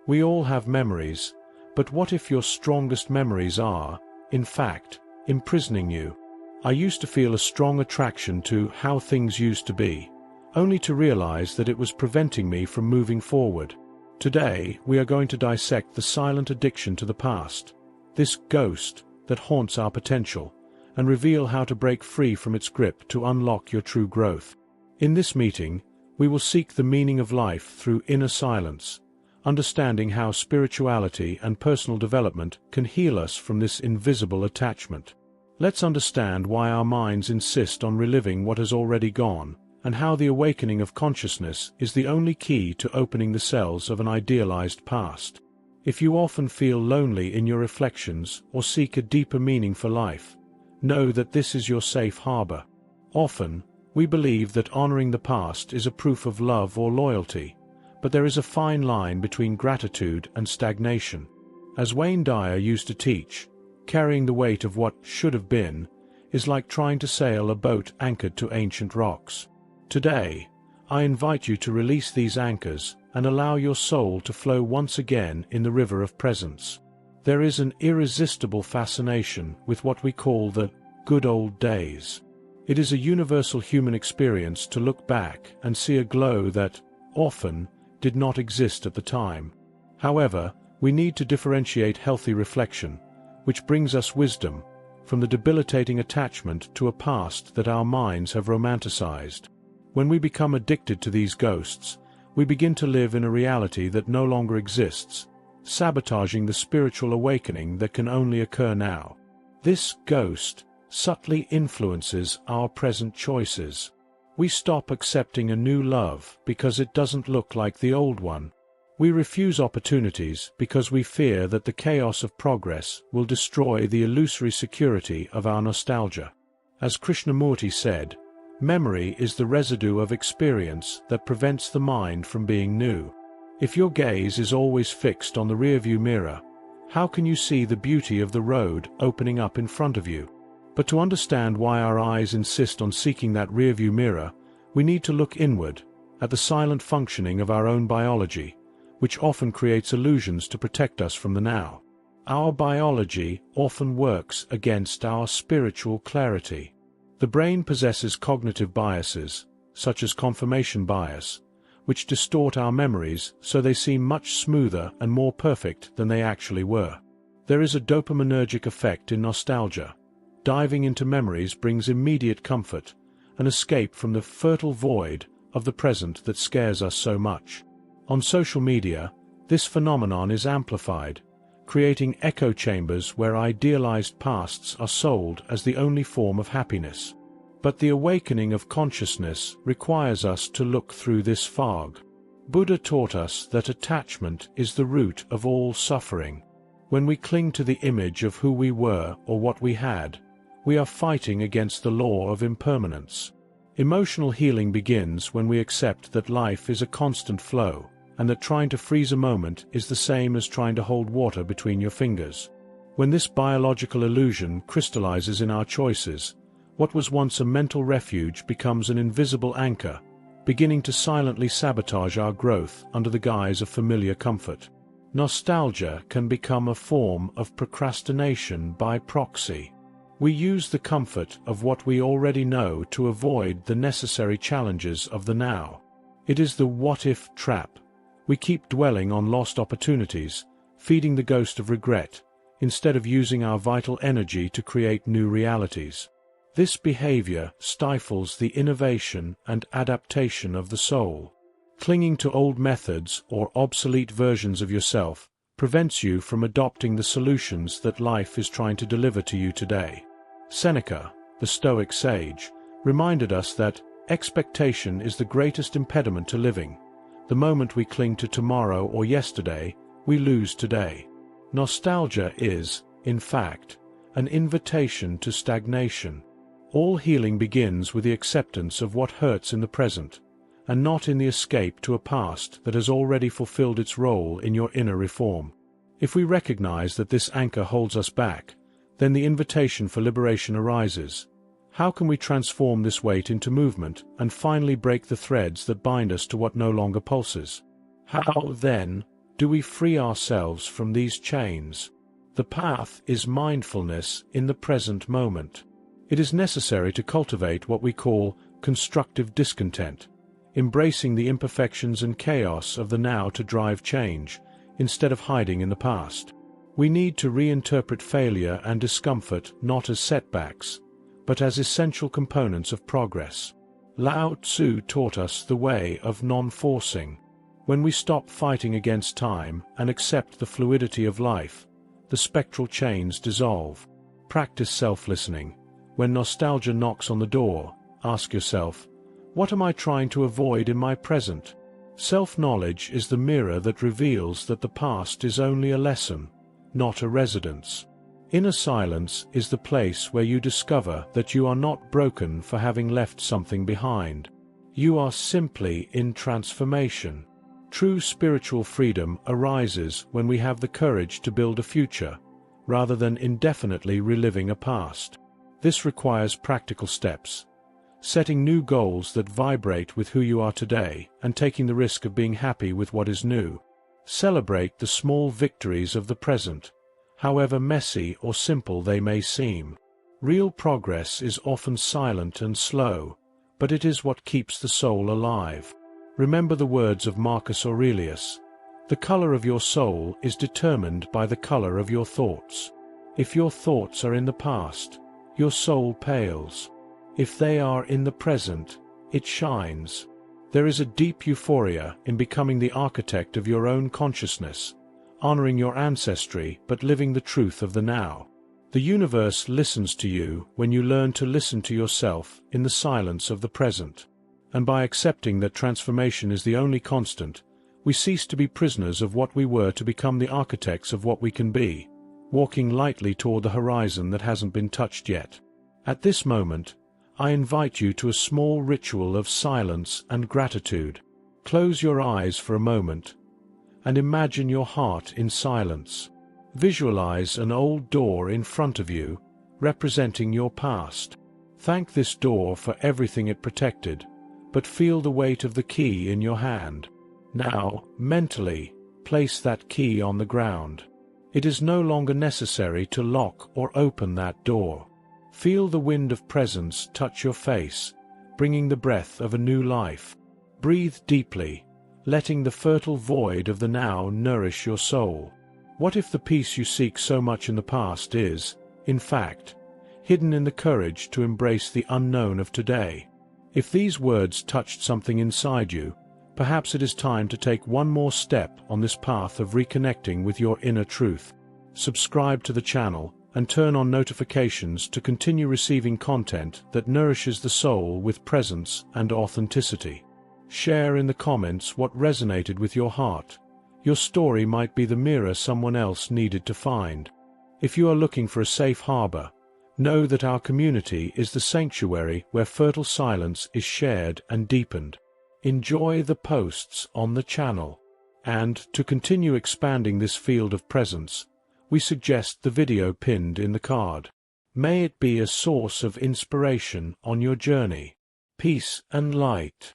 We all have memories, but what if your strongest memories are, in fact, imprisoning you? I used to feel a strong attraction to how things used to be, only to realize that it was preventing me from moving forward. Today, we are going to dissect the silent addiction to the past, this ghost that haunts our potential, and reveal how to break free from its grip to unlock your true growth. In this meeting, we will seek the meaning of life through inner silence, understanding how spirituality and personal development can heal us from this invisible attachment. Let's understand why our minds insist on reliving what has already gone, and how the awakening of consciousness is the only key to opening the cells of an idealized past. If you often feel lonely in your reflections or seek a deeper meaning for life, know that this is your safe harbor. Often, we believe that honoring the past is a proof of love or loyalty, but there is a fine line between gratitude and stagnation. As Wayne Dyer used to teach, carrying the weight of what should have been is like trying to sail a boat anchored to ancient rocks. Today, I invite you to release these anchors and allow your soul to flow once again in the river of presence. There is an irresistible fascination with what we call the good old days. It is a universal human experience to look back and see a glow that, often, did not exist at the time. However, we need to differentiate healthy reflection, which brings us wisdom, from the debilitating attachment to a past that our minds have romanticized. When we become addicted to these ghosts, we begin to live in a reality that no longer exists, sabotaging the spiritual awakening that can only occur now. This ghost subtly influences our present choices. We stop accepting a new love because it doesn't look like the old one. We refuse opportunities because we fear that the chaos of progress will destroy the illusory security of our nostalgia. As Krishnamurti said, memory is the residue of experience that prevents the mind from being new. If your gaze is always fixed on the rearview mirror, how can you see the beauty of the road opening up in front of you? But to understand why our eyes insist on seeking that rearview mirror, we need to look inward, at the silent functioning of our own biology, which often creates illusions to protect us from the now. Our biology often works against our spiritual clarity. The brain possesses cognitive biases, such as confirmation bias, which distort our memories so they seem much smoother and more perfect than they actually were. There is a dopaminergic effect in nostalgia. Diving into memories brings immediate comfort, an escape from the fertile void of the present that scares us so much. On social media, this phenomenon is amplified, creating echo chambers where idealized pasts are sold as the only form of happiness. But the awakening of consciousness requires us to look through this fog. Buddha taught us that attachment is the root of all suffering. When we cling to the image of who we were or what we had, we are fighting against the law of impermanence. Emotional healing begins when we accept that life is a constant flow, and that trying to freeze a moment is the same as trying to hold water between your fingers. When this biological illusion crystallizes in our choices, what was once a mental refuge becomes an invisible anchor, beginning to silently sabotage our growth under the guise of familiar comfort. Nostalgia can become a form of procrastination by proxy. We use the comfort of what we already know to avoid the necessary challenges of the now. It is the what-if trap. We keep dwelling on lost opportunities, feeding the ghost of regret, instead of using our vital energy to create new realities. This behavior stifles the innovation and adaptation of the soul. Clinging to old methods or obsolete versions of yourself prevents you from adopting the solutions that life is trying to deliver to you today. Seneca, the Stoic sage, reminded us that expectation is the greatest impediment to living. The moment we cling to tomorrow or yesterday, we lose today. Nostalgia is, in fact, an invitation to stagnation. All healing begins with the acceptance of what hurts in the present, and not in the escape to a past that has already fulfilled its role in your inner reform. If we recognize that this anchor holds us back, then the invitation for liberation arises. How can we transform this weight into movement and finally break the threads that bind us to what no longer pulses? How, then, do we free ourselves from these chains? The path is mindfulness in the present moment. It is necessary to cultivate what we call constructive discontent, embracing the imperfections and chaos of the now to drive change, instead of hiding in the past. We need to reinterpret failure and discomfort not as setbacks, but as essential components of progress. Lao Tzu taught us the way of non-forcing. When we stop fighting against time and accept the fluidity of life, the spectral chains dissolve. Practice self-listening. When nostalgia knocks on the door, ask yourself, what am I trying to avoid in my present? Self-knowledge is the mirror that reveals that the past is only a lesson, not a residence. Inner silence is the place where you discover that you are not broken for having left something behind. You are simply in transformation. True spiritual freedom arises when we have the courage to build a future, rather than indefinitely reliving a past. This requires practical steps, setting new goals that vibrate with who you are today and taking the risk of being happy with what is new. Celebrate the small victories of the present, however messy or simple they may seem. Real progress is often silent and slow, but it is what keeps the soul alive. Remember the words of Marcus Aurelius, "The color of your soul is determined by the color of your thoughts." If your thoughts are in the past, your soul pales. If they are in the present, it shines. There is a deep euphoria in becoming the architect of your own consciousness, honoring your ancestry but living the truth of the now. The universe listens to you when you learn to listen to yourself in the silence of the present. And by accepting that transformation is the only constant, we cease to be prisoners of what we were to become the architects of what we can be, walking lightly toward the horizon that hasn't been touched yet. At this moment, I invite you to a small ritual of silence and gratitude. Close your eyes for a moment and imagine your heart in silence. Visualize an old door in front of you, representing your past. Thank this door for everything it protected, but feel the weight of the key in your hand. Now, mentally, place that key on the ground. It is no longer necessary to lock or open that door. Feel the wind of presence touch your face, bringing the breath of a new life. Breathe deeply, letting the fertile void of the now nourish your soul. What if the peace you seek so much in the past is, in fact, hidden in the courage to embrace the unknown of today? If these words touched something inside you, perhaps it is time to take one more step on this path of reconnecting with your inner truth. Subscribe to the channel and turn on notifications to continue receiving content that nourishes the soul with presence and authenticity. Share in the comments what resonated with your heart. Your story might be the mirror someone else needed to find. If you are looking for a safe harbor, know that our community is the sanctuary where fertile silence is shared and deepened. Enjoy the posts on the channel. And to continue expanding this field of presence, we suggest the video pinned in the card. May it be a source of inspiration on your journey. Peace and light.